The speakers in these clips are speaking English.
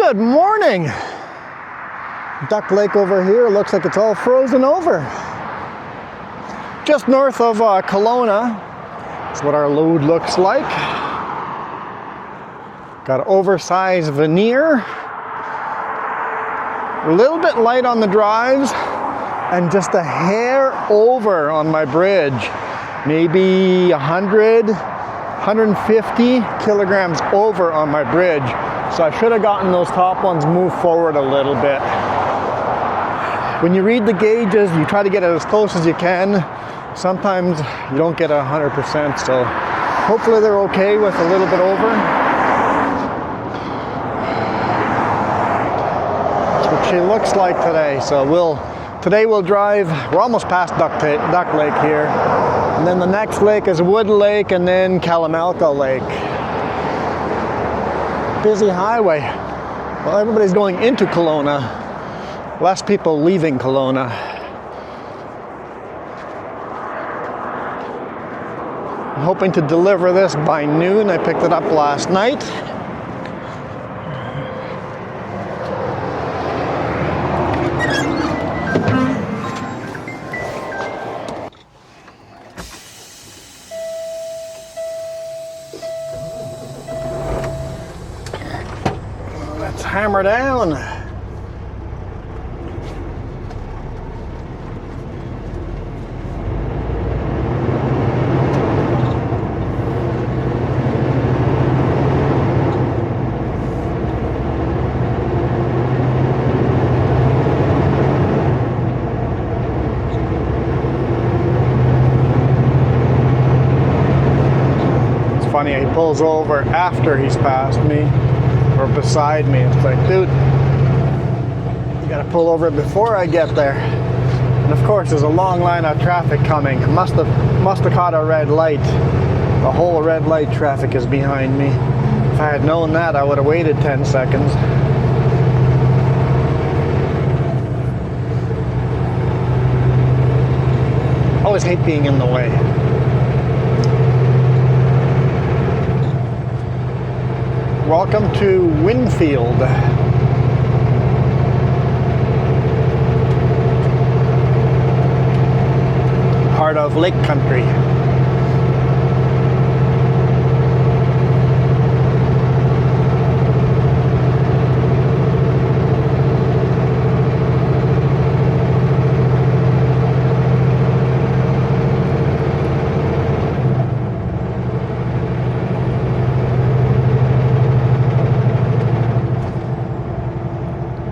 Good morning. Duck Lake over here looks like it's all frozen over. Just north of Kelowna. That's what our load looks like. Got an oversized Veneer. A little bit light on the drives and just a hair over on my bridge. Maybe 100, 150 kilograms over on my bridge. So I should have gotten those top ones moved forward a little bit. When you read the gauges, you try to get it as close as you can. Sometimes you don't get 100%, so hopefully they're okay with a little bit over. That's what she looks like today. So today we'll drive, we're almost past Duck Lake here. And then the next lake is Wood Lake and then Kalamalka Lake. Busy highway. Well, everybody's going into Kelowna. Less people leaving Kelowna. I'm hoping to deliver this by noon. I picked it up last night. Let's hammer down. Funny, he pulls over after he's passed me or beside me. It's like, dude, you gotta pull over before I get there. And of course, there's a long line of traffic coming. Must have caught a red light. The whole red light traffic is behind me. If I had known that, I would have waited 10 seconds. Always hate being in the way. Welcome to Winfield. Part of Lake Country.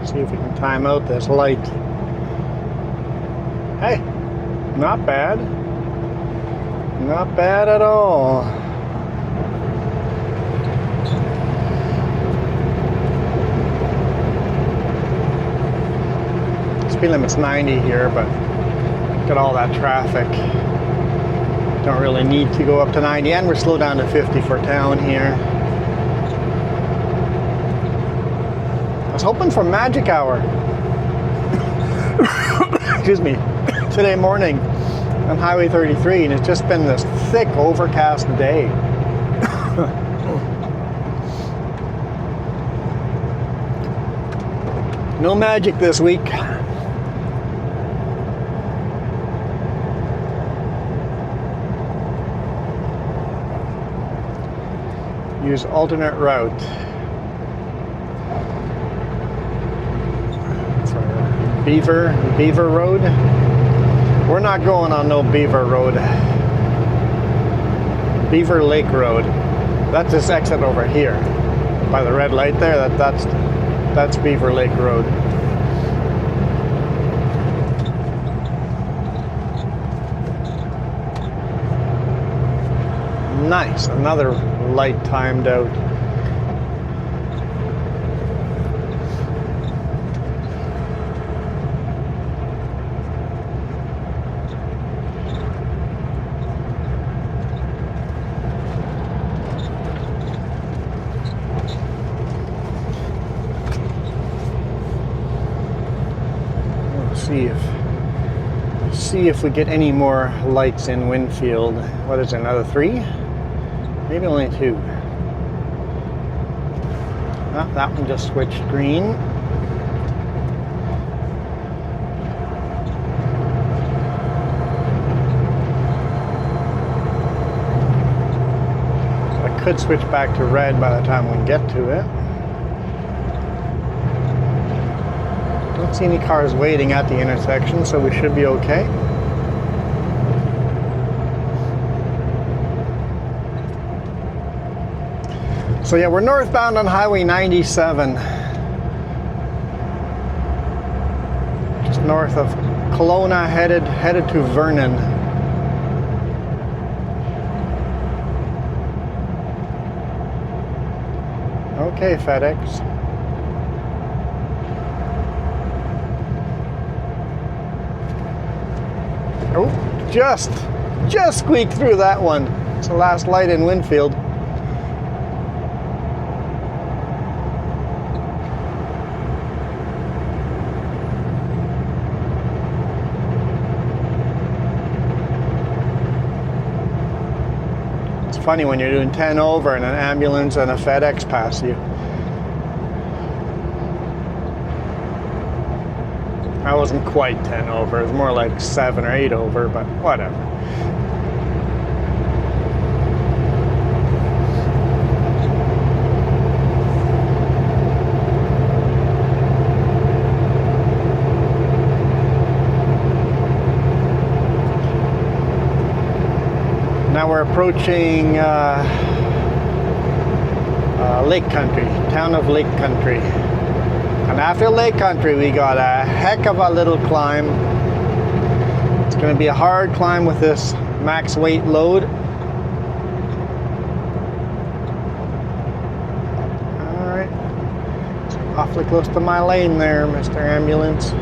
See if we can time out this light. Hey, not bad. Not bad at all. Speed limit's 90 here, but look at all that traffic. Don't really need to go up to 90, and we're slowed down to 50 for town here. I was hoping for magic hour. Excuse me. Today morning on Highway 33, and it's just been this thick, overcast day. No magic this week. Use alternate route. Beaver Road. We're not going on no Beaver Road. Beaver Lake Road. That's this exit over here by the red light there. That's Beaver Lake Road. Nice, another light timed out. See if we get any more lights in Winfield. What is it, another 3? Maybe only 2. Ah, that one just switched green. I could switch back to red by the time we get to it. Don't see any cars waiting at the intersection, so we should be okay. So yeah, we're northbound on Highway 97. Just north of Kelowna, headed to Vernon. Okay, FedEx. Oh, just squeaked through that one. It's the last light in Winfield. It's funny when you're doing 10 over and an ambulance and a FedEx pass you. I wasn't quite 10 over, it was more like 7 or 8 over, but whatever. Now we're approaching Lake Country, town of Lake Country. And after Lake Country, we got a heck of a little climb. It's going to be a hard climb with this max weight load. All right, it's awfully close to my lane there, Mr. Ambulance.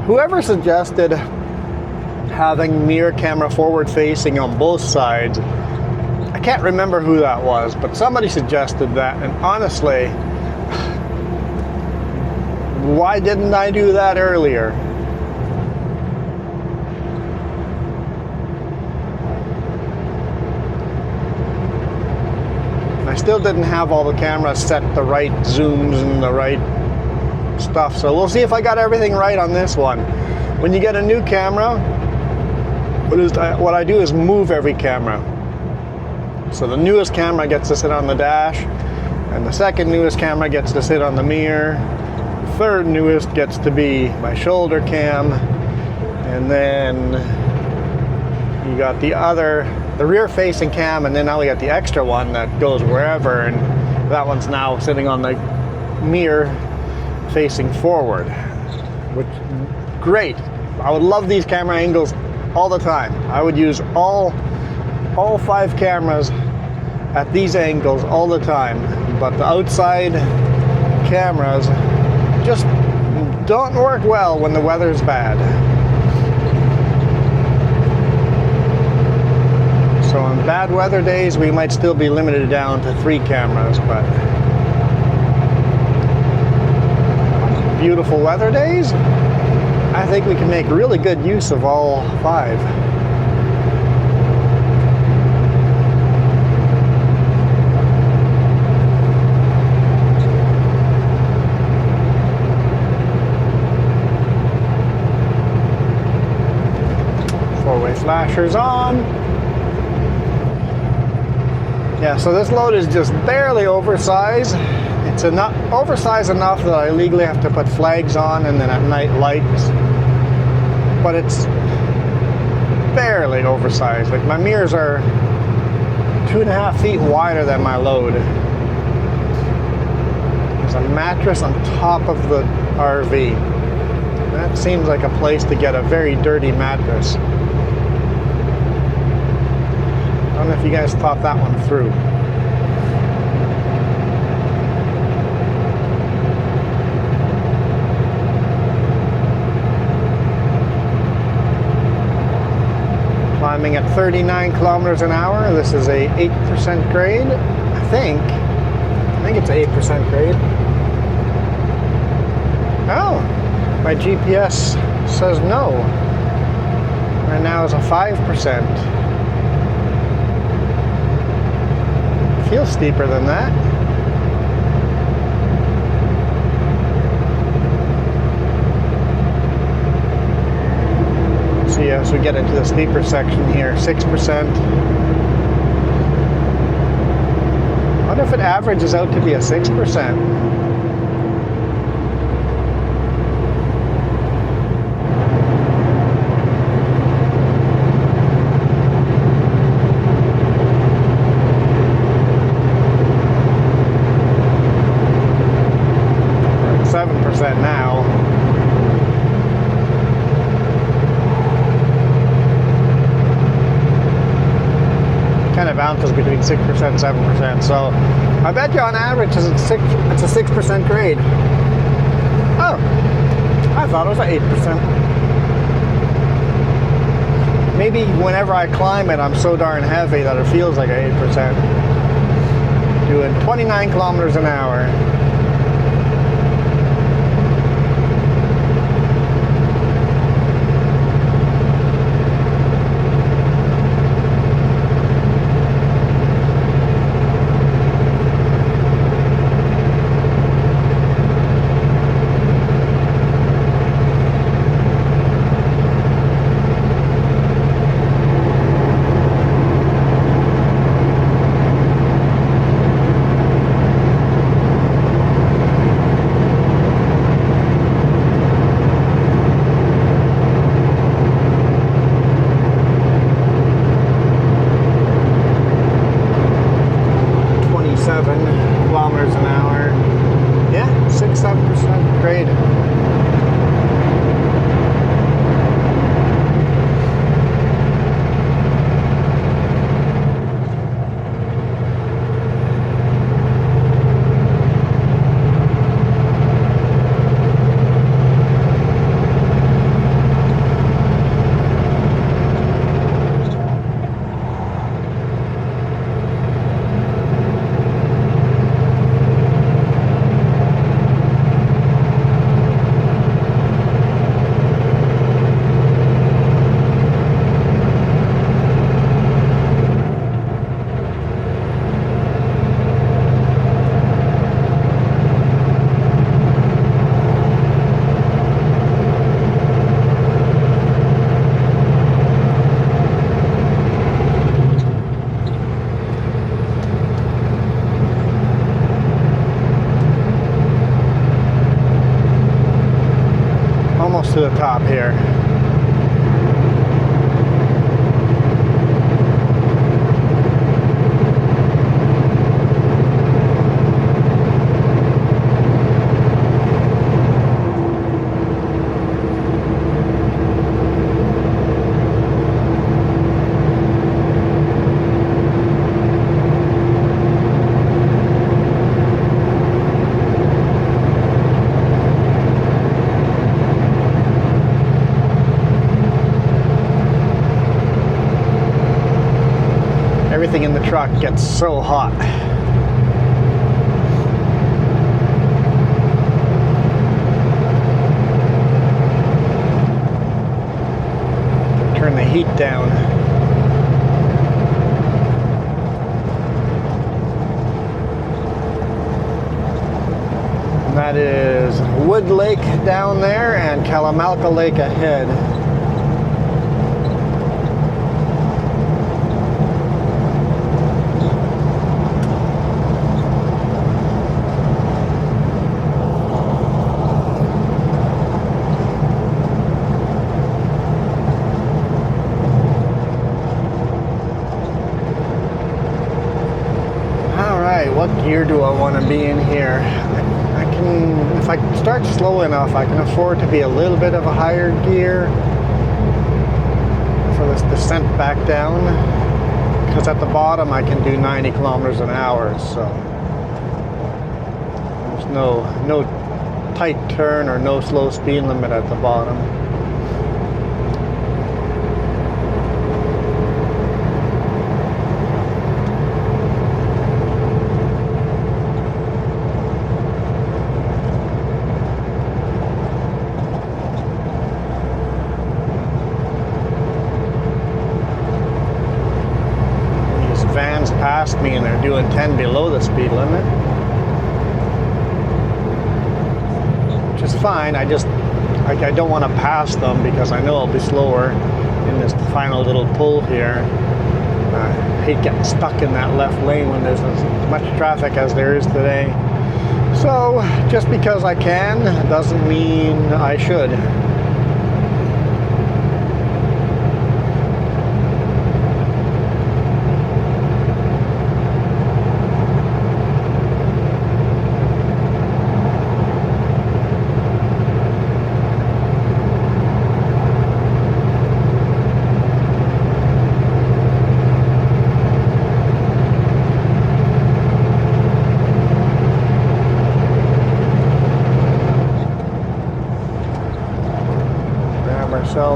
Whoever suggested having mirror camera forward facing on both sides, I can't remember who that was, but somebody suggested that, and honestly, why didn't I do that earlier? I still didn't have all the cameras set the right zooms and the right stuff, so we'll see if I got everything right on this one. When you get a new camera, what I do is move every camera. So the newest camera gets to sit on the dash, and the second newest camera gets to sit on the mirror. The third newest gets to be my shoulder cam, and then you got the rear facing cam, and then now we got the extra one that goes wherever, and that one's now sitting on the mirror facing forward, which great. I would love these camera angles all the time. I would use all 5 cameras at these angles all the time, but the outside cameras just don't work well when the weather's bad. So on bad weather days, we might still be limited down to 3 cameras, but beautiful weather days, I think we can make really good use of all 5. Four-way flashers on. Yeah, so this load is just barely oversized. It's oversized enough that I legally have to put flags on and then at night lights. But it's barely oversized. Like my mirrors are 2.5 feet wider than my load. There's a mattress on top of the RV. That seems like a place to get a very dirty mattress. I don't know if you guys thought that one through. climbing at 39 kilometers an hour. This is a 8% grade, I think it's 8% grade. Oh, my GPS says no. Right now is a 5%. Feels steeper than that. See, as we get into the steeper section here, 6%. I wonder if it averages out to be a 6%. Now. Kind of bounces between 6% and 7%. So I bet you on average it's a 6% grade. Oh, I thought it was an 8%. Maybe whenever I climb it, I'm so darn heavy that it feels like an 8%. Doing 29 kilometers an hour. Kilometers an hour. Yeah, 6-7% grade. To the top here. Everything in the truck gets so hot. Turn the heat down. And that is Wood Lake down there and Kalamalka Lake ahead. What gear do I want to be in here? I can, if I start slow enough, I can afford to be a little bit of a higher gear for this descent back down, because at the bottom I can do 90 kilometers an hour, so there's no tight turn or no slow speed limit at the bottom. past me and they're doing 10 below the speed limit. Which is fine. I don't want to pass them because I know I'll be slower in this final little pull here. I hate getting stuck in that left lane when there's as much traffic as there is today. So just because I can doesn't mean I should.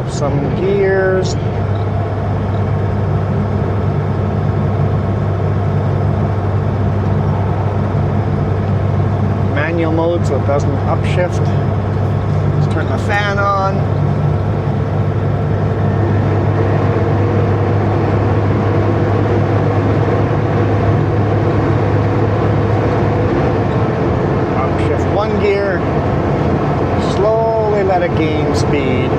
Some gears. Manual mode so it doesn't upshift. Let's turn the fan on. Upshift one gear. Slowly let it gain speed.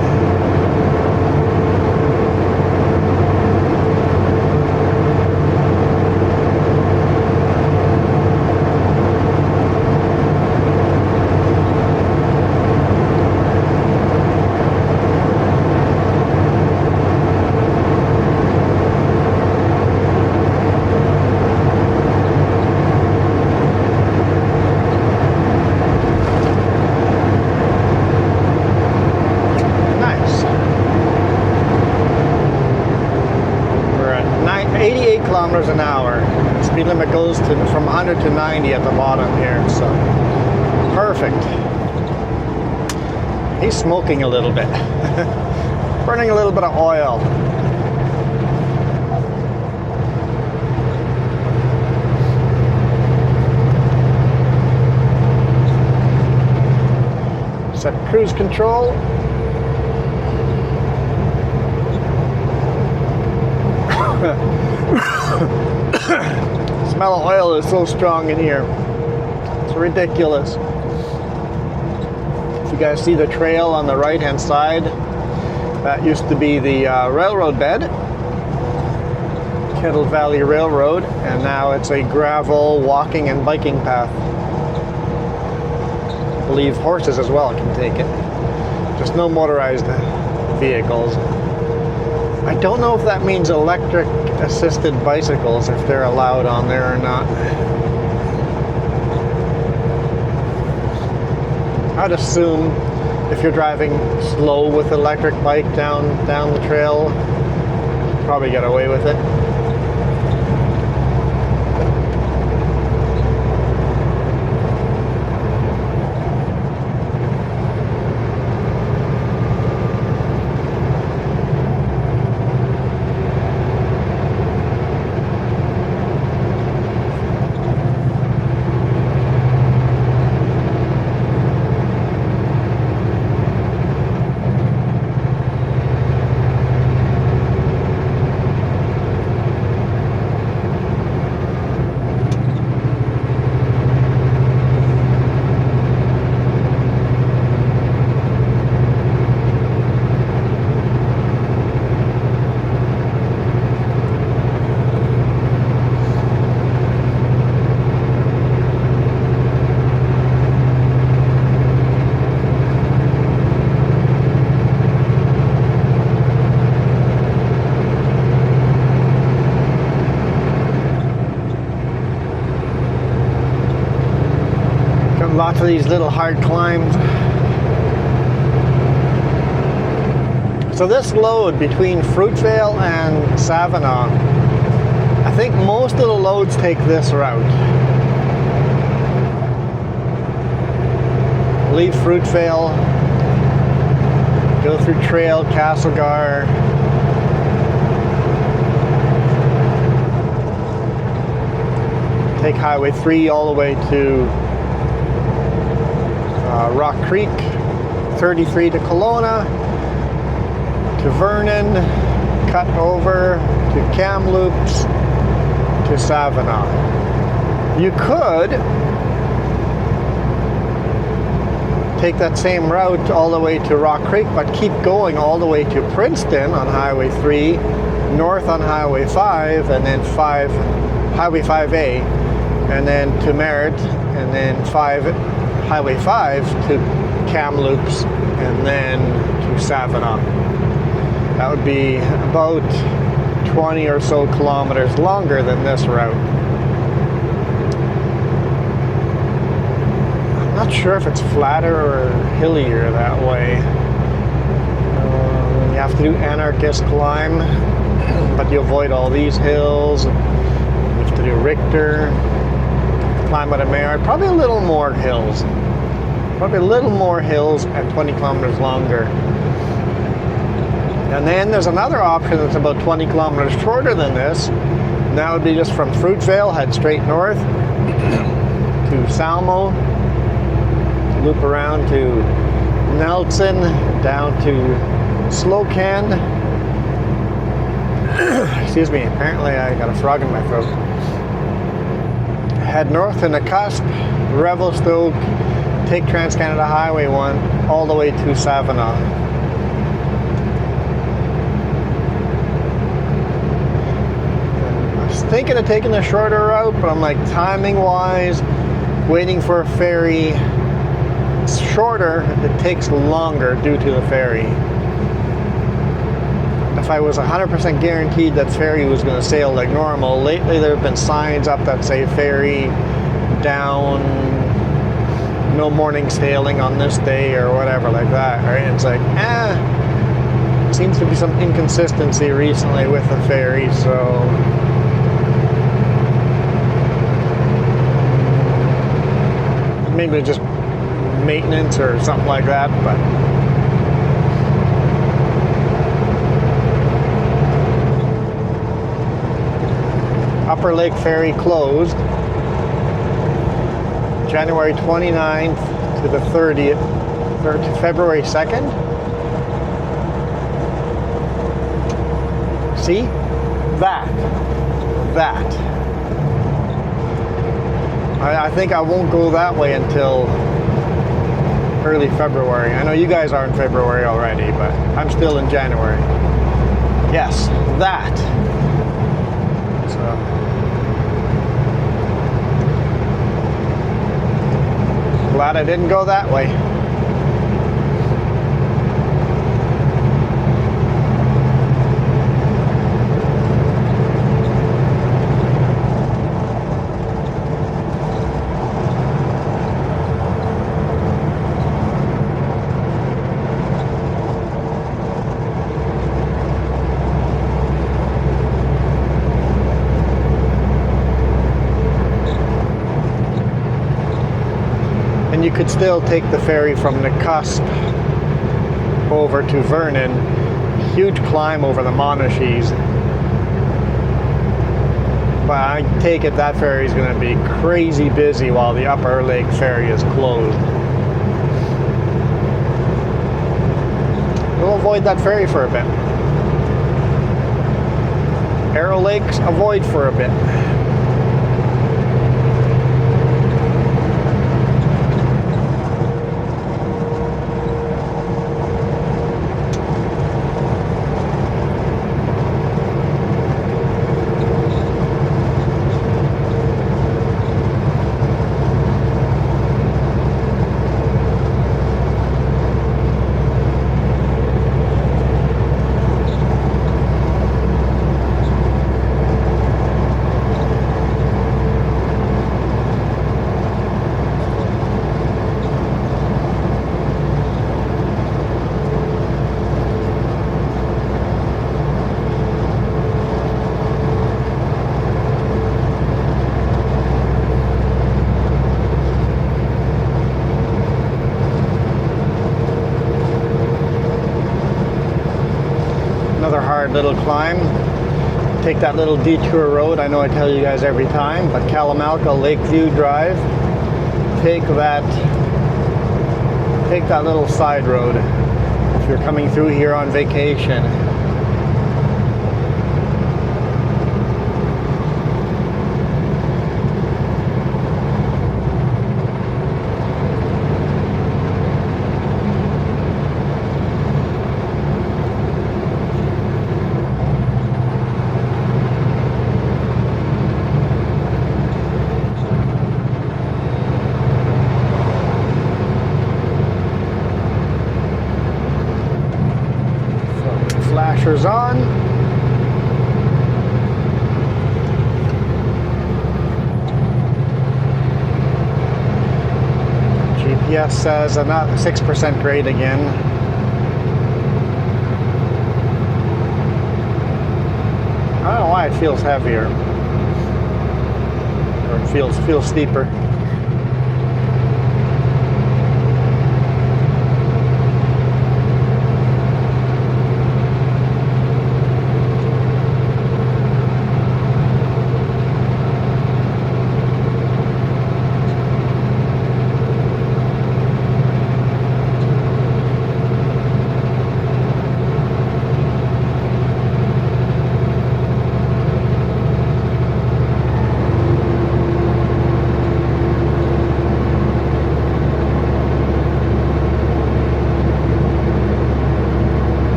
An hour. Speed limit goes from 100 to 90 at the bottom here, so perfect. He's smoking a little bit, burning a little bit of oil. Set cruise control. Smell of oil is so strong in here. It's ridiculous. If you guys see the trail on the right hand side, that used to be the railroad bed, Kettle Valley Railroad, and now it's a gravel walking and biking path. I believe horses as well can take it. Just no motorized vehicles. I don't know if that means electric assisted bicycles, if they're allowed on there or not. I'd assume if you're driving slow with electric bike down the trail, probably get away with it. Lots of these little hard climbs. So this load between Fruitvale and Savinaw, I think most of the loads take this route. Leave Fruitvale, go through Trail, Castlegar, take Highway 3 all the way to Rock Creek, 33 to Kelowna, to Vernon, cut over to Kamloops, to to Savannah. You could take that same route all the way to Rock Creek, but keep going all the way to Princeton on Highway 3, north on Highway 5, and then Highway 5A, and then to Merritt, and then Highway 5 to Kamloops, and then to Savannah. That would be about 20 or so kilometers longer than this route. I'm not sure if it's flatter or hillier that way. You have to do Anarchist climb, but you avoid all these hills. You have to do Richter, climb out of Merritt, probably a little more hills. Probably a little more hills at 20 kilometers longer. And then there's another option that's about 20 kilometers shorter than this. And that would be just from Fruitvale, head straight north to Salmo, loop around to Nelson, down to Slocan. Excuse me, apparently I got a frog in my throat. Head north to Nakusp, Revelstoke, take Trans-Canada Highway 1 all the way to Savannah. I was thinking of taking the shorter route, but I'm like, timing wise, waiting for a ferry, it's shorter, it takes longer due to the ferry. If I was 100% guaranteed that ferry was going to sail like normal, lately there have been signs up that say ferry down, no morning sailing on this day or whatever like that, right? It's like, seems to be some inconsistency recently with the ferry, so maybe just maintenance or something like that, but Upper Lake Ferry closed January 29th to the 30th, or to February 2nd. See? That. I think I won't go that way until early February. I know you guys are in February already, but I'm still in January. Yes, that. So glad I didn't go that way. You could still take the ferry from Nakusp over to Vernon. Huge climb over the Monashees. But I take it that ferry is going to be crazy busy while the Upper Lake Ferry is closed. We'll avoid that ferry for a bit. Arrow Lakes, avoid for a bit. Hard little climb. Take that little detour road. I know I tell you guys every time, but Kalamalka Lakeview Drive. Take that little side road if you're coming through here on vacation. USPS says not 6% grade again. I don't know why it feels heavier, or it feels steeper.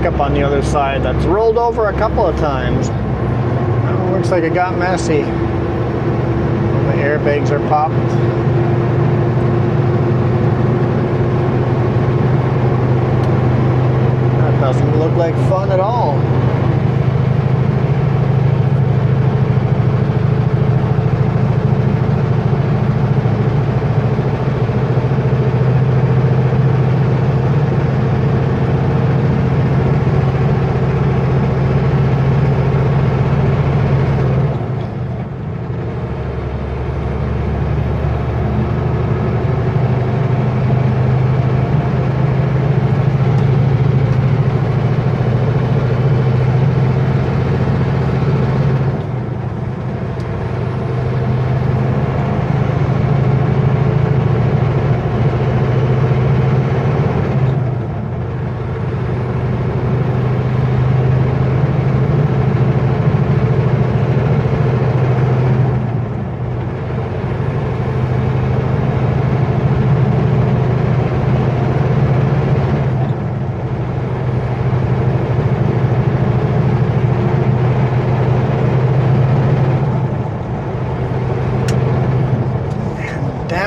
Up on the other side that's rolled over a couple of times. Oh, looks like it got messy. The airbags are popped. That doesn't look like fun at all.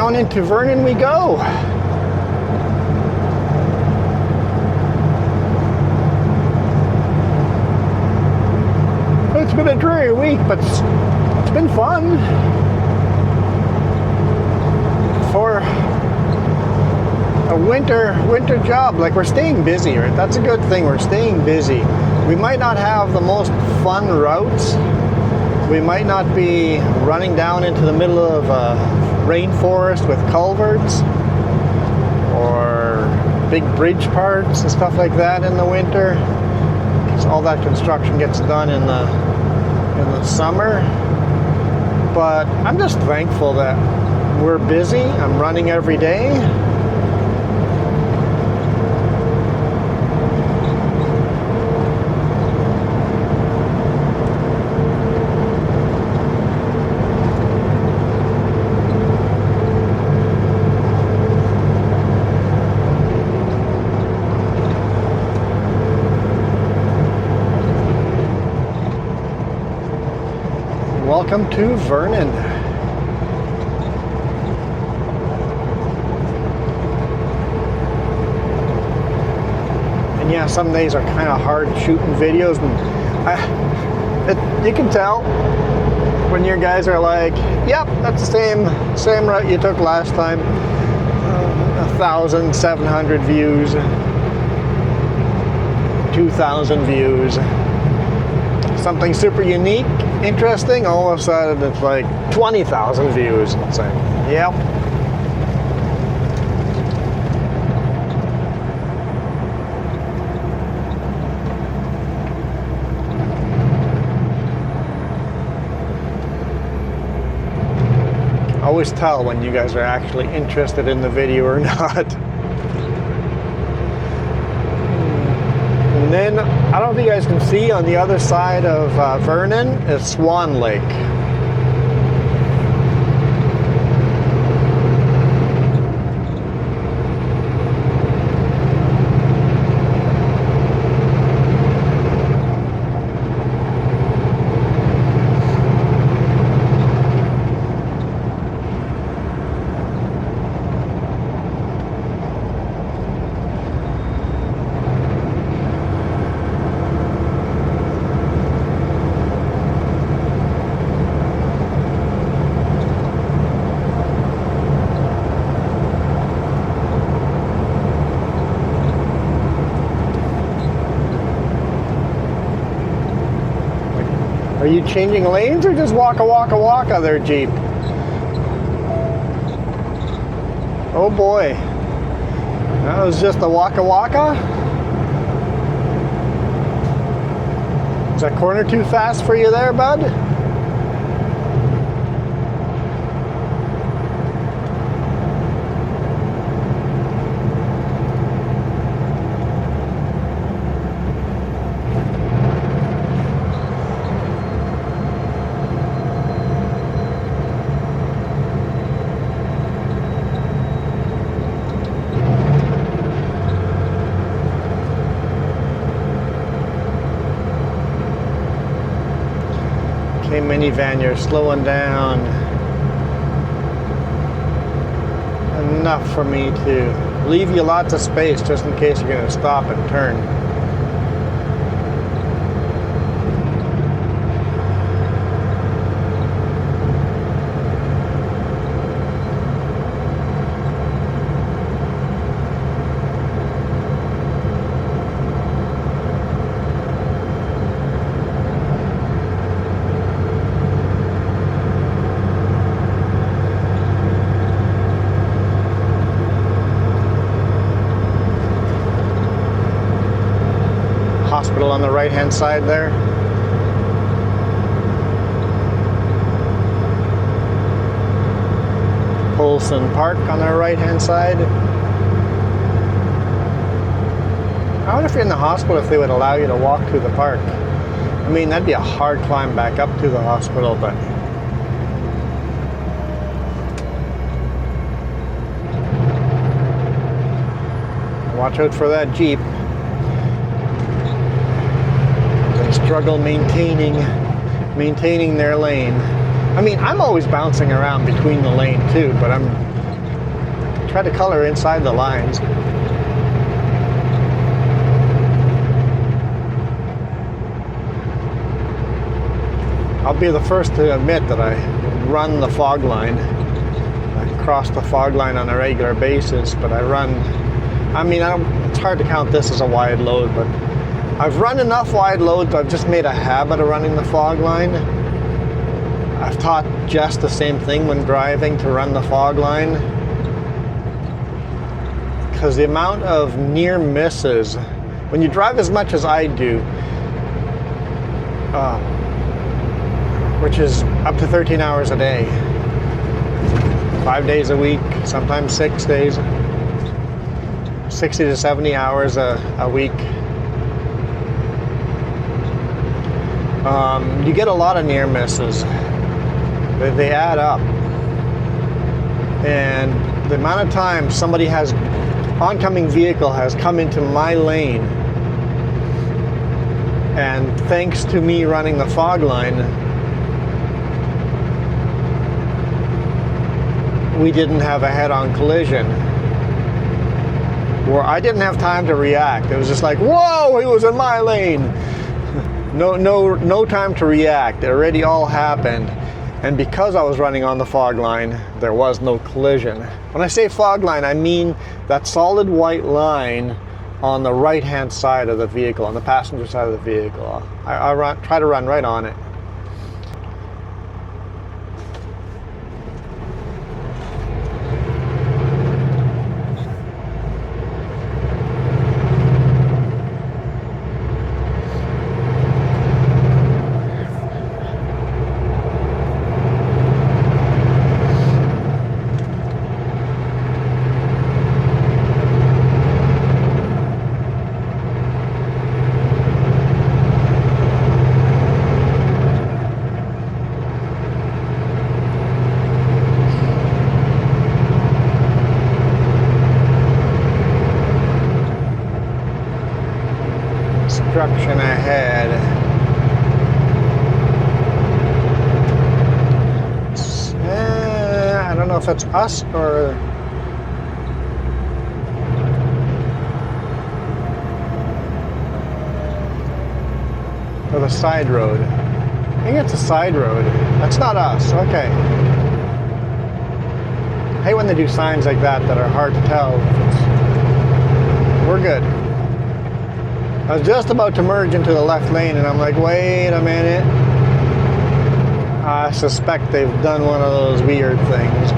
Into Vernon we go. It's been a dreary week, but it's been fun. For a winter job, like, we're staying busy, right? That's a good thing. We're staying busy. We might not have the most fun routes. We might not be running down into the middle of rainforest with culverts or big bridge parts and stuff like that in the winter, because all that construction gets done in the summer. But I'm just thankful that we're busy. I'm running every day. Welcome to Vernon. And yeah, some days are kind of hard shooting videos, and you can tell when your guys are like, yep, that's the same route you took last time. 1,700 views, 2,000 views. Something super unique, interesting, all of a sudden it's like 20,000 views. It's like, yep. Always tell when you guys are actually interested in the video or not. And then, I don't know if you guys can see, on the other side of Vernon is Swan Lake. Are you changing lanes or just waka there, Jeep? Oh boy. That was just a waka. Is that corner too fast for you there, bud? Okay, minivan, you're slowing down enough for me to leave you lots of space just in case you're going to stop and turn. Hospital on the right hand side there. Polson Park on the right hand side. I wonder if you're in the hospital if they would allow you to walk through the park. I mean, that'd be a hard climb back up to the hospital, but watch out for that Jeep. Struggle maintaining their lane. I mean, I'm always bouncing around between the lane too, but I'm trying to color inside the lines. I'll be the first to admit that I run the fog line. I cross the fog line on a regular basis, but I run, I mean, it's hard to count this as a wide load, but I've run enough wide loads, I've just made a habit of running the fog line. I've taught Jess the same thing when driving, to run the fog line. Because the amount of near misses, when you drive as much as I do, which is up to 13 hours a day, 5 days a week, sometimes 6 days, 60 to 70 hours a week. You get a lot of near misses. They add up. And the amount of time oncoming vehicle has come into my lane, and thanks to me running the fog line, we didn't have a head-on collision where I didn't have time to react. It was just like, whoa, he was in my lane. No time to react. It already all happened. And because I was running on the fog line, there was no collision. When I say fog line, I mean that solid white line on the right-hand side of the vehicle, on the passenger side of the vehicle. I try to run right on it. Obstruction ahead. I don't know if it's us or the side road. I think it's a side road. That's not us. Okay. I hate when they do signs like that are hard to tell. We're good. I was just about to merge into the left lane and I'm like, wait a minute. I suspect they've done one of those weird things.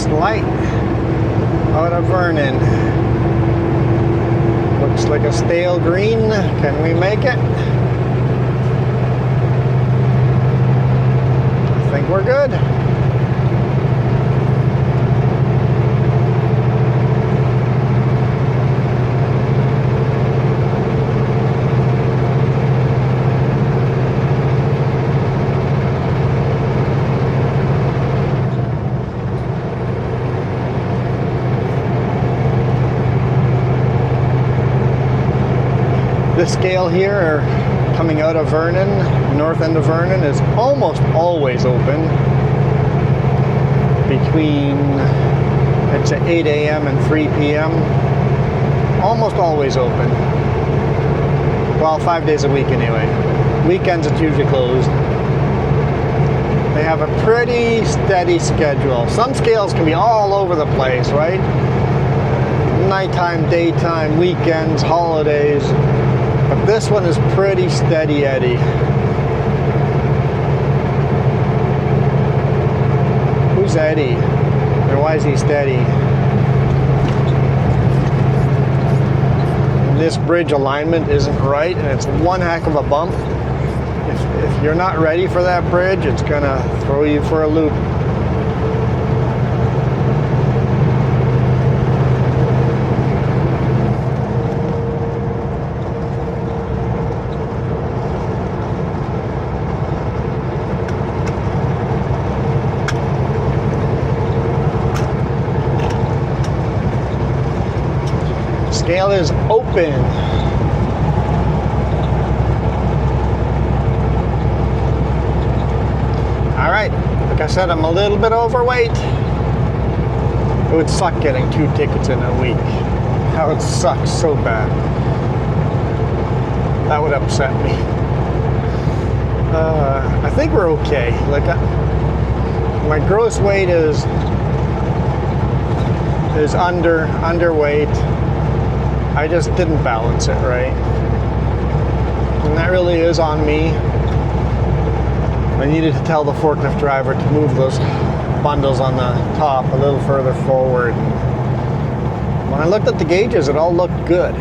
Light out of Vernon. Looks like a stale green. Can we make it? I think we're good. The scale here, coming out of Vernon, north end of Vernon, is almost always open between, it's at 8 a.m. and 3 p.m. Almost always open. Well, 5 days a week anyway. Weekends it's usually closed. They have a pretty steady schedule. Some scales can be all over the place, right? Nighttime, daytime, weekends, holidays. But this one is pretty steady Eddie. Who's Eddie? Or why is he steady? This bridge alignment isn't right, and it's one heck of a bump. If you're not ready for that bridge, it's gonna throw you for a loop. Scale is open. All right, like I said, I'm a little bit overweight. It would suck getting 2 tickets in a week. That would suck so bad. That would upset me. I think we're okay. Like my gross weight is underweight. I just didn't balance it right. And that really is on me. I needed to tell the forklift driver to move those bundles on the top a little further forward. When I looked at the gauges, it all looked good.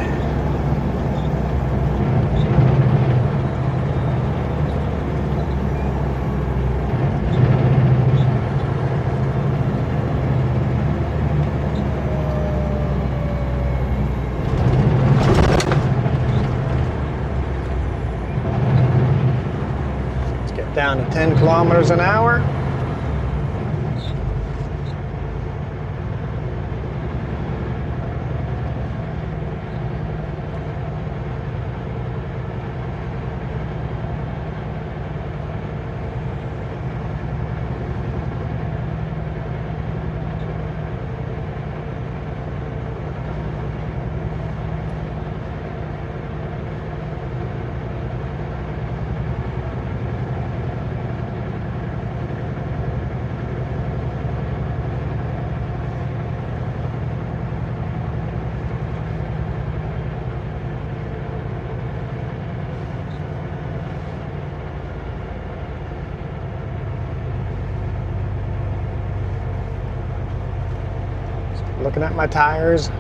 Down to 10 kilometers an hour. Looking at my tires.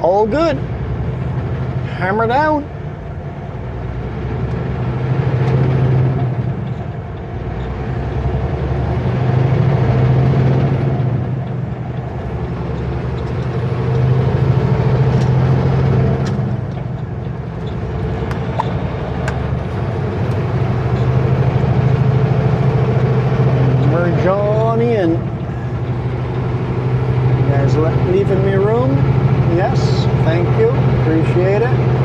All good. Hammer down. me in. You guys leaving me room? Yes, thank you. Appreciate it.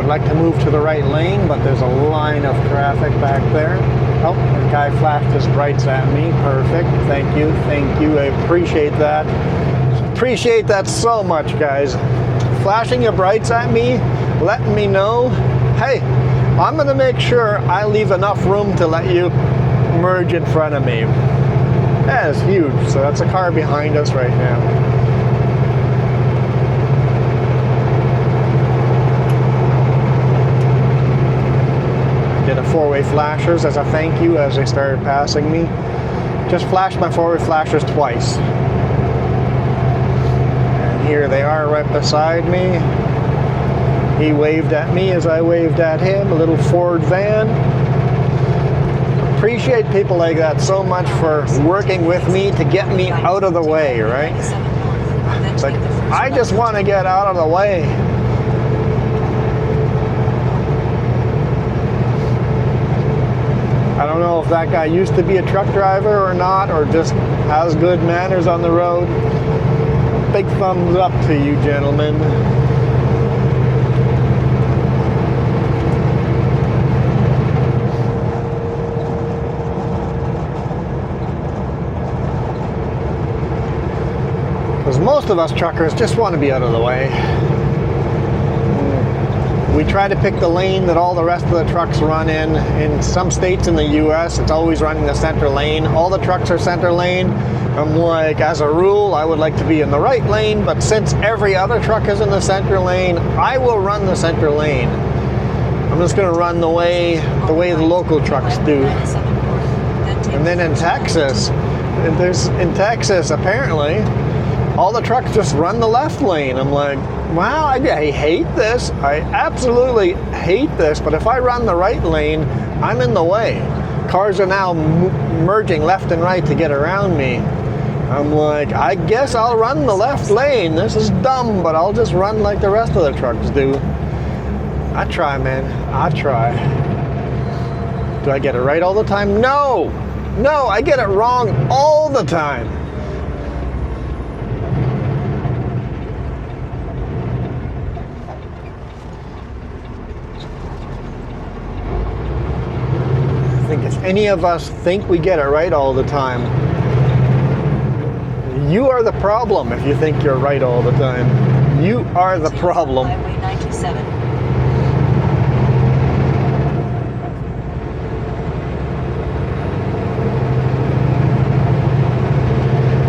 Like to move to the right lane, but there's a line of traffic back there. Oh, the guy flashed his brights at me. Perfect. Thank you. Thank you. I appreciate that. Appreciate that so much, guys. Flashing your brights at me, letting me know, hey, I'm going to make sure I leave enough room to let you merge in front of me. That is huge. So that's a car behind us right now. Did a four-way flashers as a thank you as they started passing me. Just flashed my four-way flashers twice. And here they are right beside me. He waved at me as I waved at him, a little Ford van. Appreciate people like that so much for working with me to get me out of the way, right? It's like, I just want to get out of the way. I don't know if that guy used to be a truck driver or not, or just has good manners on the road. Big thumbs up to you, gentlemen. Because most of us truckers just want to be out of the way. We try to pick the lane that all the rest of the trucks run in. In some states in the US, it's always running the center lane. All the trucks are center lane. I'm like, as a rule, I would like to be in the right lane, but since every other truck is in the center lane, I will run the center lane. I'm just going to run the way the local trucks do. And then in Texas, apparently, all the trucks just run the left lane. I'm like, wow, I hate this. I absolutely hate this, but if I run the right lane, I'm in the way. Cars are now merging left and right to get around me. I'm like, I guess I'll run the left lane. This is dumb, but I'll just run like the rest of the trucks do. I try, man. I try. Do I get it right all the time? No! No, I get it wrong all the time. If any of us think we get it right all the time, you are the problem if you think you're right all the time. You are the problem. Highway 97.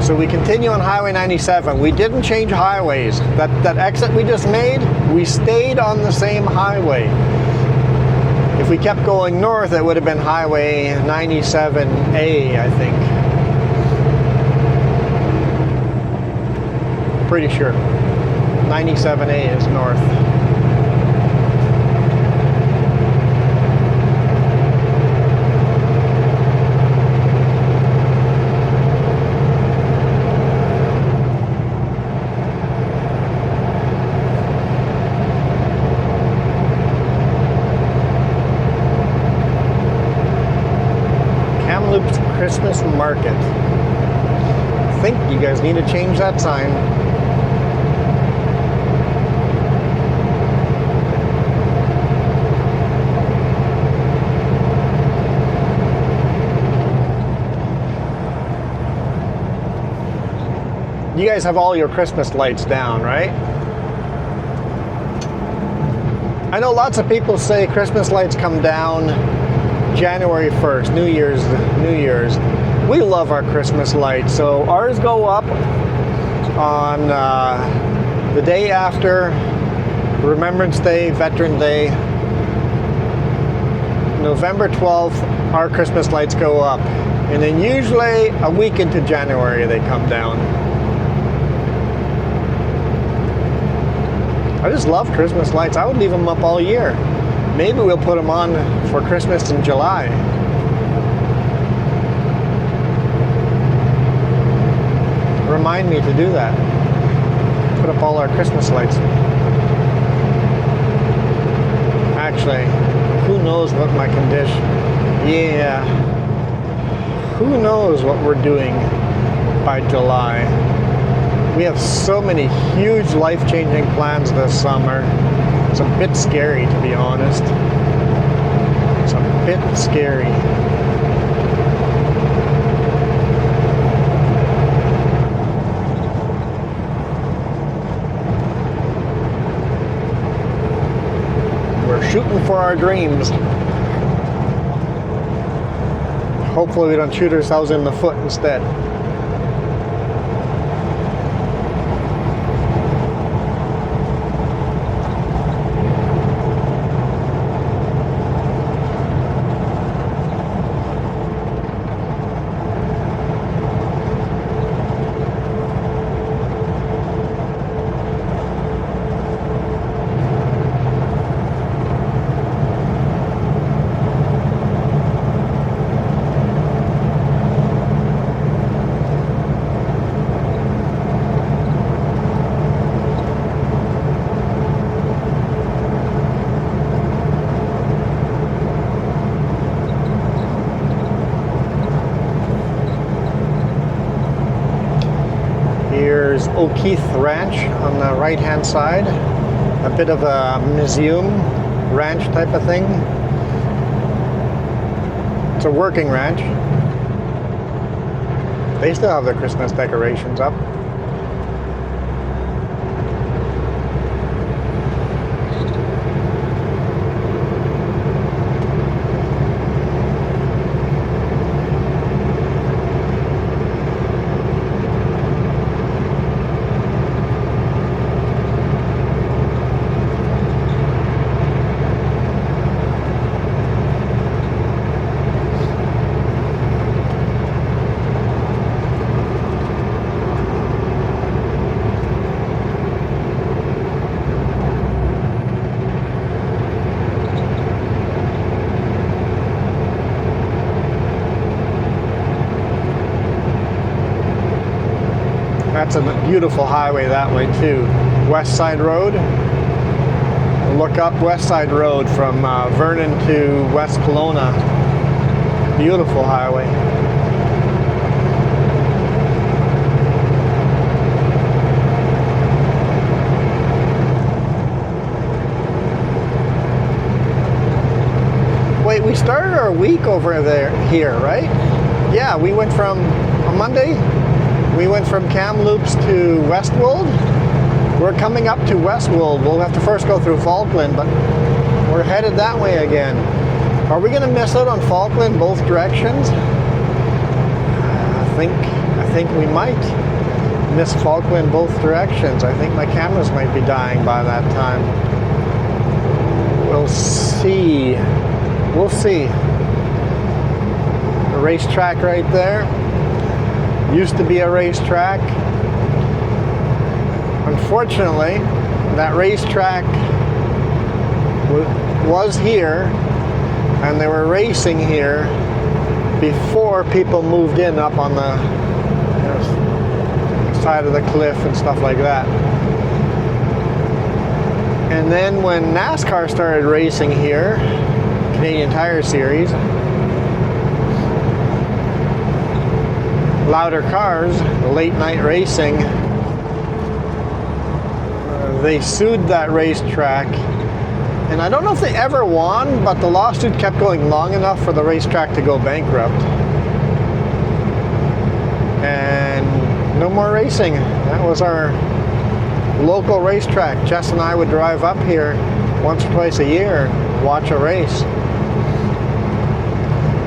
So we continue on Highway 97. We didn't change highways. That exit we just made, we stayed on the same highway. If we kept going north, it would have been Highway 97A, I think. Pretty sure. 97A is north. Christmas market. I think you guys need to change that sign. You guys have all your Christmas lights down, right? I know lots of people say Christmas lights come down January 1st, New Year's. We love our Christmas lights. So ours go up on the day after Remembrance Day, Veteran Day. November 12th, our Christmas lights go up. And then usually a week into January they come down. I just love Christmas lights. I would leave them up all year. Maybe we'll put them on for Christmas in July. remind me to do that. Put up all our Christmas lights. Actually, who knows what my condition... Yeah. Who knows what we're doing by July. We have so many huge life-changing plans this summer. It's a bit scary, to be honest. It's a bit scary. We're shooting for our dreams. Hopefully we don't shoot ourselves in the foot instead. Here's O'Keefe Ranch on the right hand side. A bit of a museum ranch type of thing. It's a working ranch. They still have their Christmas decorations up. That's a beautiful highway that way too. West Side Road. Look up West Side Road from Vernon to West Kelowna. Beautiful highway. Wait, we started our week over here, right? Yeah, we went from on Monday. We went from Kamloops to Westwold. We're coming up to Westwold. We'll have to first go through Falkland, but we're headed that way again. Are we going to miss out on Falkland both directions? I think we might miss Falkland both directions. I think my cameras might be dying by that time. We'll see. We'll see. The racetrack right there. Used to be a racetrack. Unfortunately, that racetrack was here, and they were racing here before people moved in up on the side of the cliff and stuff like that. And then when NASCAR started racing here, Canadian Tire Series, louder cars, late night racing, they sued that racetrack, and I don't know if they ever won, but the lawsuit kept going long enough for the racetrack to go bankrupt, and no more racing. That was our local racetrack. Jess and I would drive up here once or twice a year and watch a race.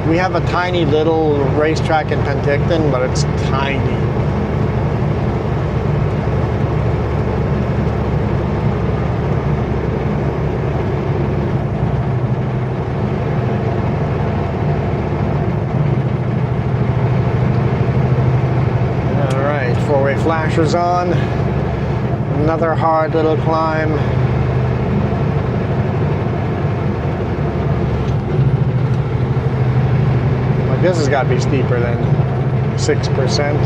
We have a tiny little racetrack in Penticton, but it's tiny. All right, four-way flashers on. Another hard little climb. This has got to be steeper than 6%.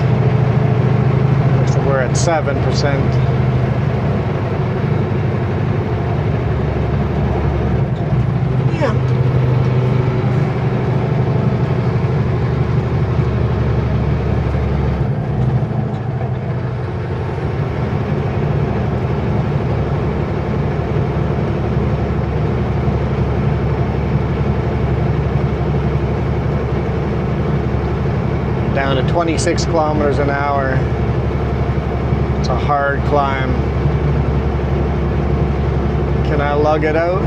at 7%. Yeah. Down to 26 kilometers an hour. It's a hard climb. Can I lug it out?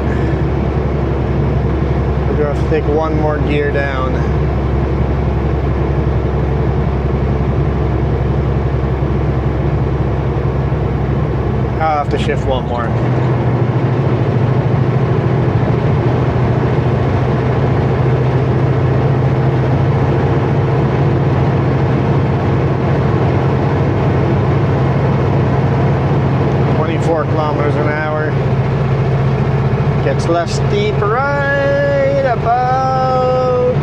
We're going to have to take one more gear down. I'll have to shift one more. Kilometers an hour. Gets less steep right about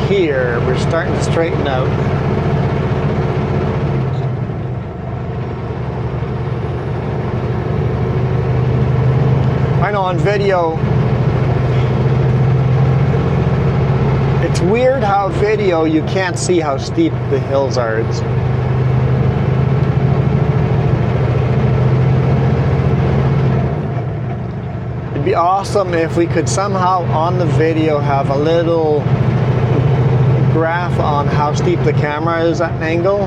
here. We're starting to straighten out. I know on video, it's weird how video you can't see how steep the hills are. It'd be awesome if we could somehow on the video have a little graph on how steep the camera is at an angle,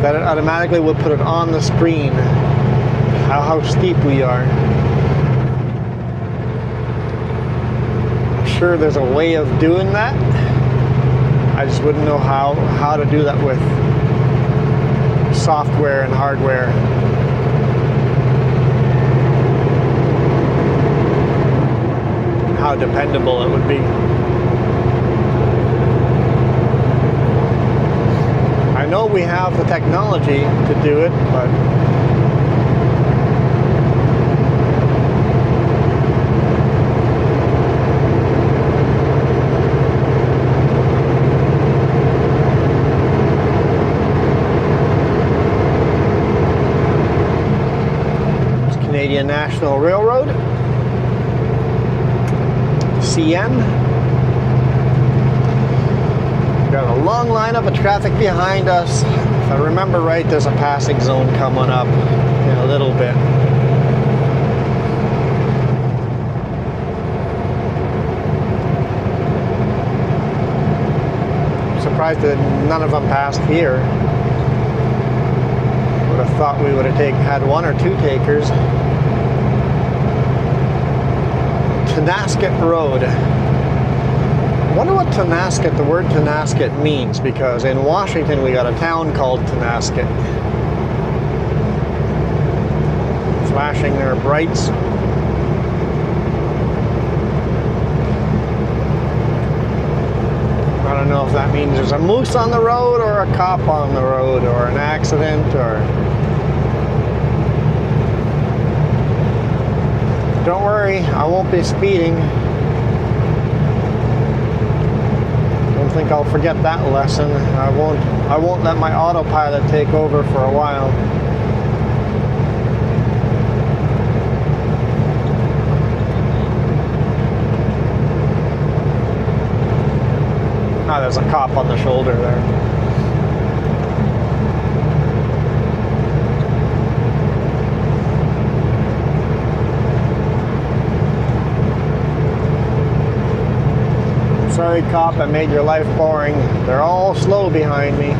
that it automatically would put it on the screen, how steep we are. I'm sure there's a way of doing that. I just wouldn't know how to do that with software and hardware. How dependable it would be. I know we have the technology to do it, but it's Canadian National Railroad. CN. Got a long lineup of traffic behind us. If I remember right, there's a passing zone coming up in a little bit. I'm surprised that none of them passed here. Would have thought we would have had one or two takers. Tonasket Road. I wonder what Tonasket, the word Tonasket means, because in Washington we got a town called Tonasket. Flashing their brights. I don't know if that means there's a moose on the road or a cop on the road or an accident or... Don't worry, I won't be speeding. Don't think I'll forget that lesson. I won't let my autopilot take over for a while. Ah, there's a cop on the shoulder there. Sorry, cop, I made your life boring. They're all slow behind me.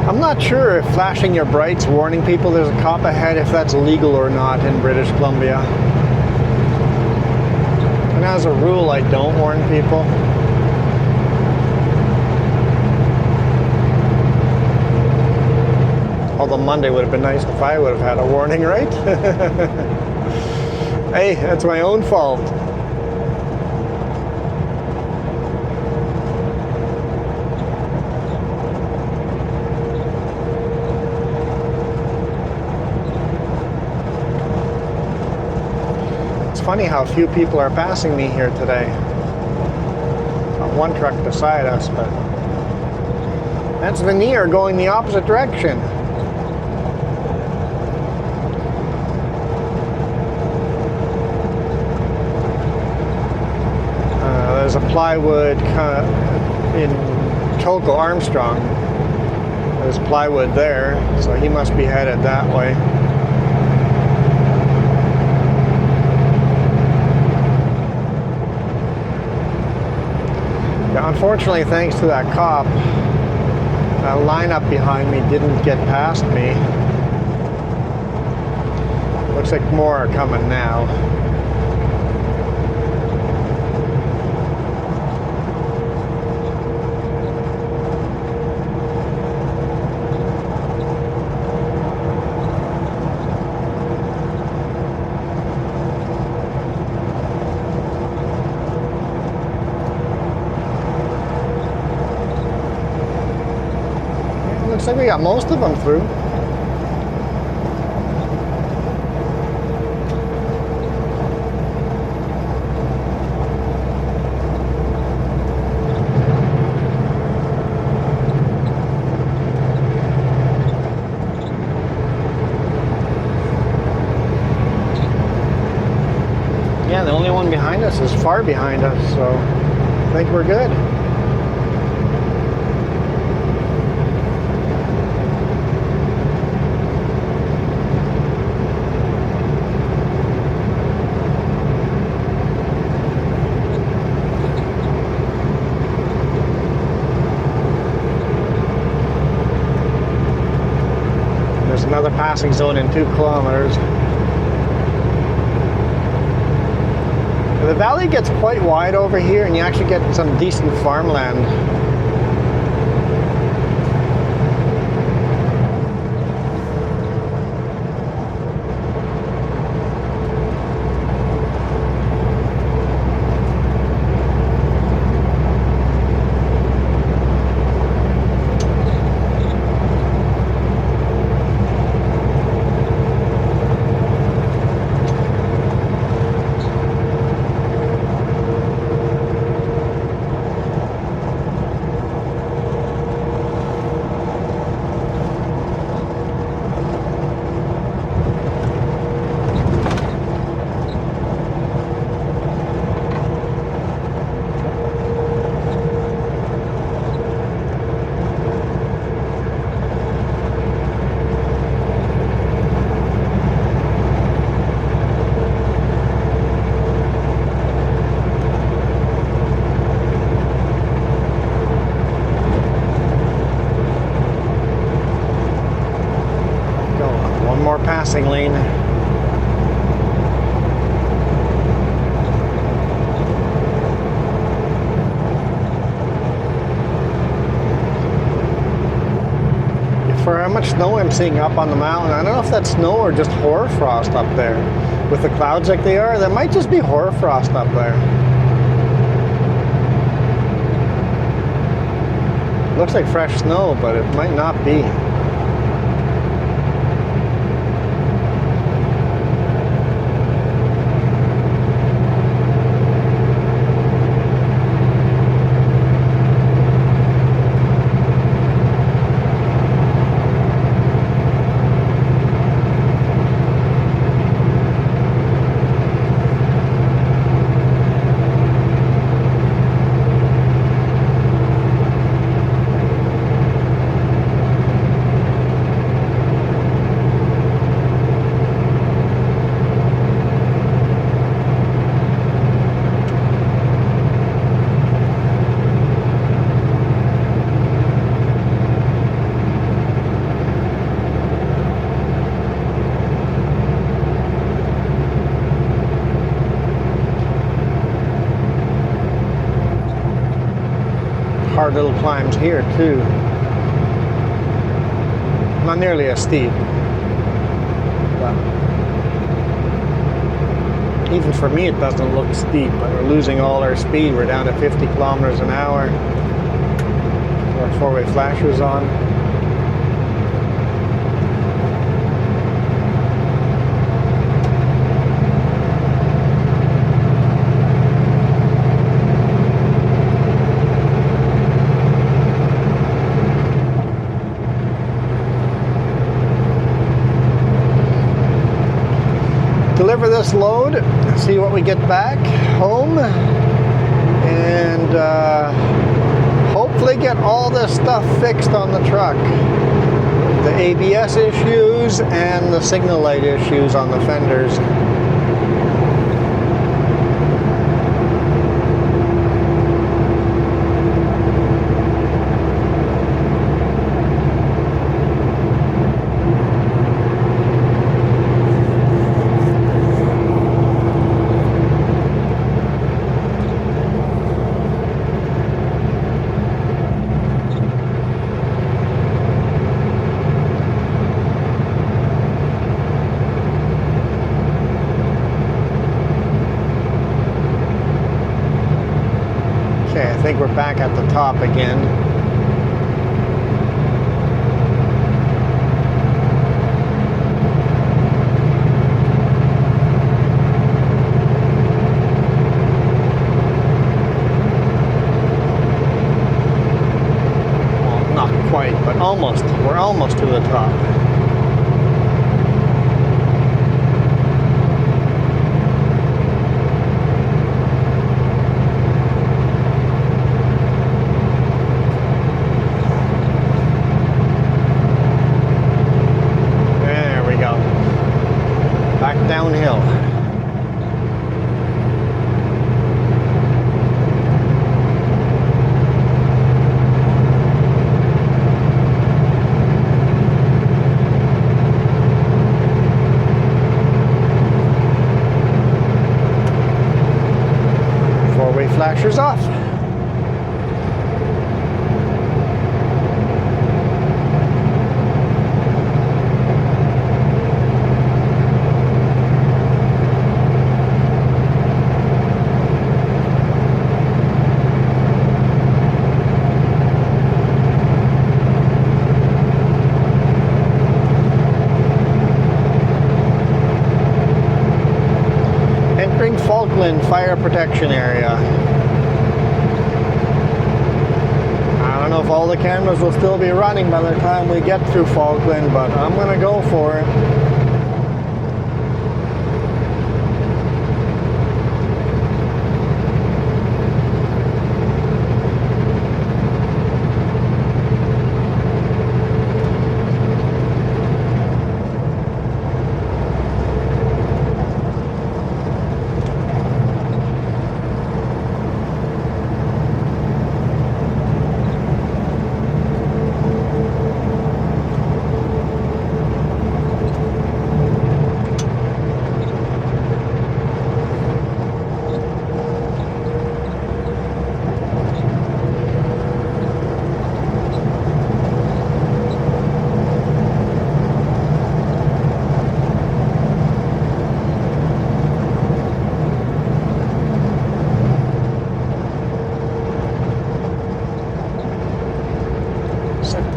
I'm not sure if flashing your brights, warning people there's a cop ahead, if that's legal or not in British Columbia. And as a rule, I don't warn people. Although Monday would have been nice if I would have had a warning, right? Hey, that's my own fault. funny how few people are passing me here today. Got one truck beside us, but that's Veneer going the opposite direction. There's a Plywood in Toco Armstrong. There's Plywood there, so he must be headed that way. Yeah, unfortunately, thanks to that cop, that lineup behind me didn't get past me. Looks like more are coming now. Looks like we got most of them through. Yeah, the only one behind us is far behind us, so I think we're good. Another passing zone in 2 kilometers. The valley gets quite wide over here, and you actually get some decent farmland. Passing lane. For how much snow I'm seeing up on the mountain, I don't know if that's snow or just hoarfrost up there. With the clouds like they are, that might just be hoarfrost up there. Looks like fresh snow, but it might not be. Hard little climbs here too. Not nearly as steep, but even for me it doesn't look steep, but we're losing all our speed. We're down to 50 kilometers an hour. Our 4-way flashers on. this load, see what we get back home, and hopefully get all this stuff fixed on the truck. The ABS issues and the signal light issues on the fenders. Okay, I think we're back at the top again. Well, not quite, but almost. We're almost to the top. Downhill. Four-way flashers off. Fire protection area. I don't know if all the cameras will still be running by the time we get through Falkland, but I'm gonna go for it.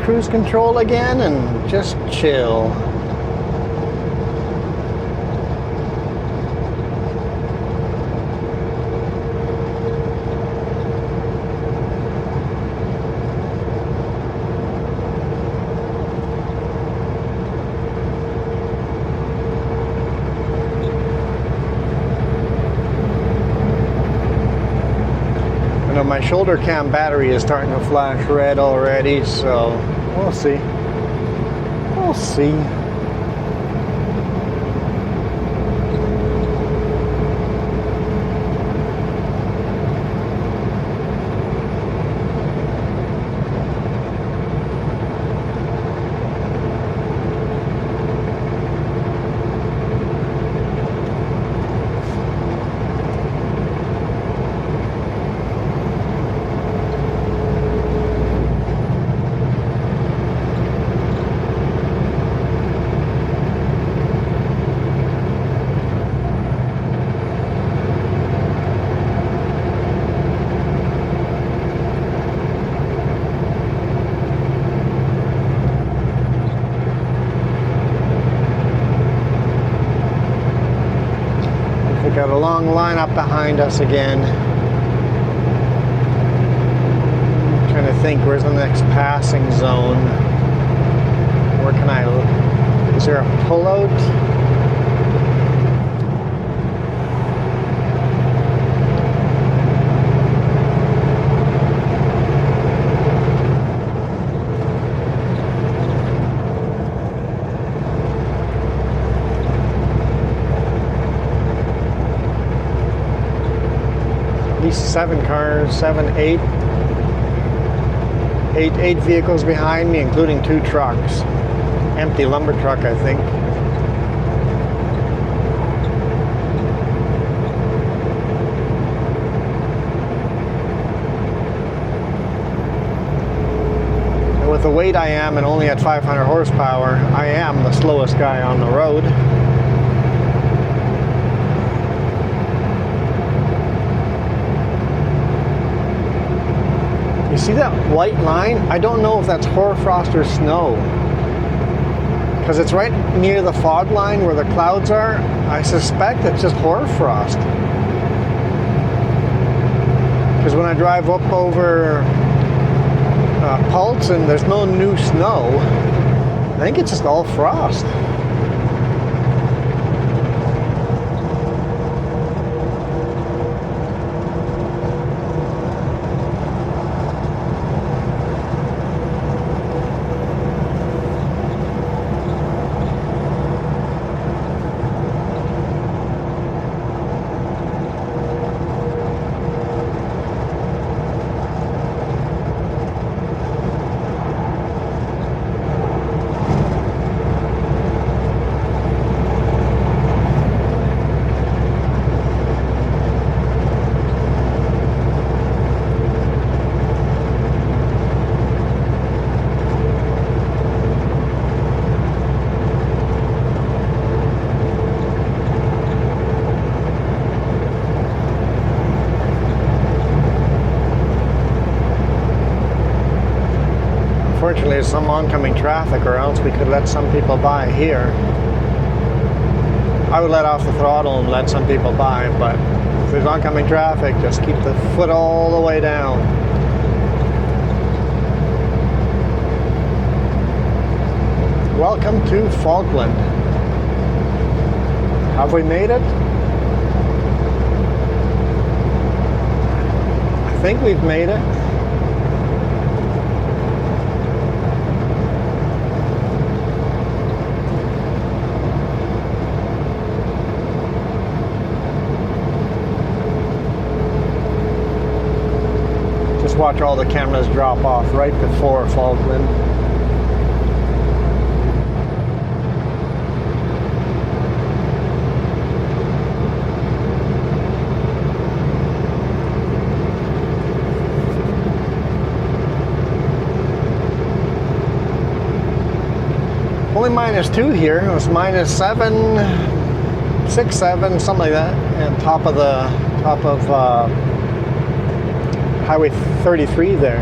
Cruise control again and just chill. I know my shoulder cam battery is starting to flash red already, so we'll see. We'll see. Got a long lineup behind us again. I'm trying to think, where's the next passing zone? Where can I look? Is there a pullout? least 7 cars, 7, 8. Eight vehicles behind me, including 2 trucks. Empty lumber truck, I think. And with the weight I am and only at 500 horsepower, I am the slowest guy on the road. You see that white line? I don't know if that's hoarfrost or snow. Because it's right near the fog line where the clouds are. I suspect it's just hoarfrost. Because when I drive up over Pulse and there's no new snow, I think it's just all frost. Unfortunately, there's some oncoming traffic, or else we could let some people by here. I would let off the throttle and let some people by, but if there's oncoming traffic, just keep the foot all the way down. Welcome to Falkland. Have we made it? I think we've made it. Watch all the cameras drop off right before Falkland. Only -2 here. It was -7, 6, 7, something like that. And top of Highway 33 there.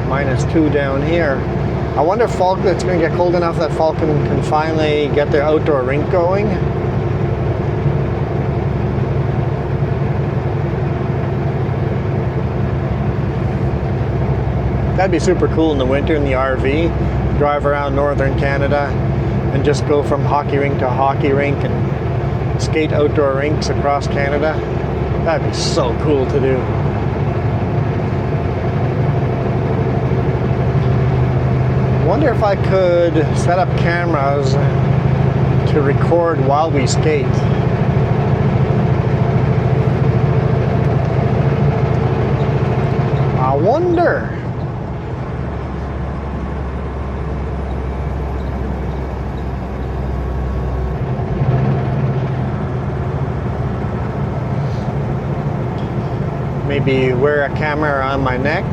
-2 down here. I wonder if it's going to get cold enough that Falcon can finally get their outdoor rink going. That'd be super cool in the winter in the RV. Drive around northern Canada and just go from hockey rink to hockey rink and skate outdoor rinks across Canada. That'd be so cool to do. Wonder if I could set up cameras to record while we skate. I wonder. Maybe wear a camera on my neck,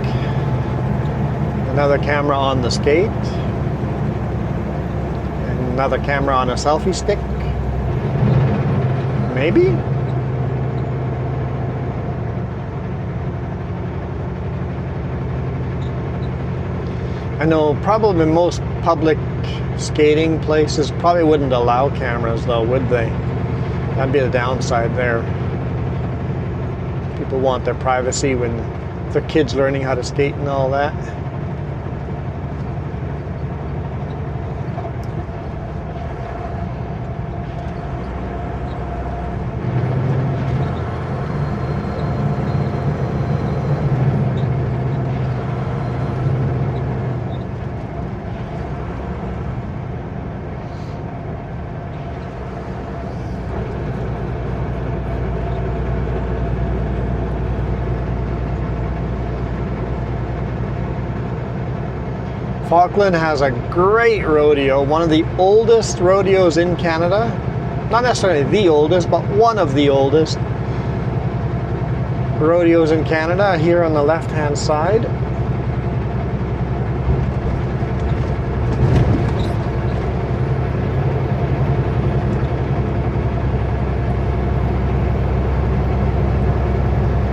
another camera on the skate, and another camera on a selfie stick. Maybe? I know probably most public skating places probably wouldn't allow cameras though, would they? That'd be the downside there. People want their privacy when their kids learning how to skate and all that. Falkland has a great rodeo, one of the oldest rodeos in Canada. Not necessarily the oldest, but one of the oldest rodeos in Canada, here on the left-hand side.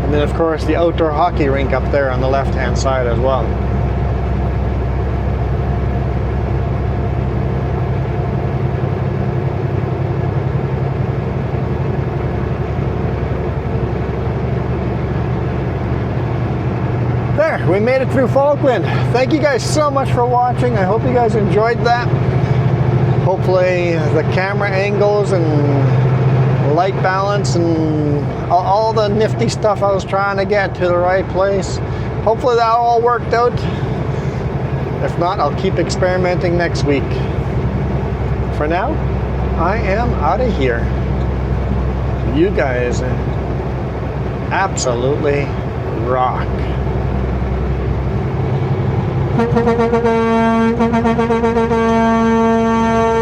And then, of course, the outdoor hockey rink up there on the left-hand side as well. There, we made it through Falkland. Thank you guys so much for watching. I hope you guys enjoyed that. Hopefully the camera angles and light balance and all the nifty stuff I was trying to get to the right place. Hopefully that all worked out. If not, I'll keep experimenting next week. For now, I am out of here. You guys absolutely rock. Thank you.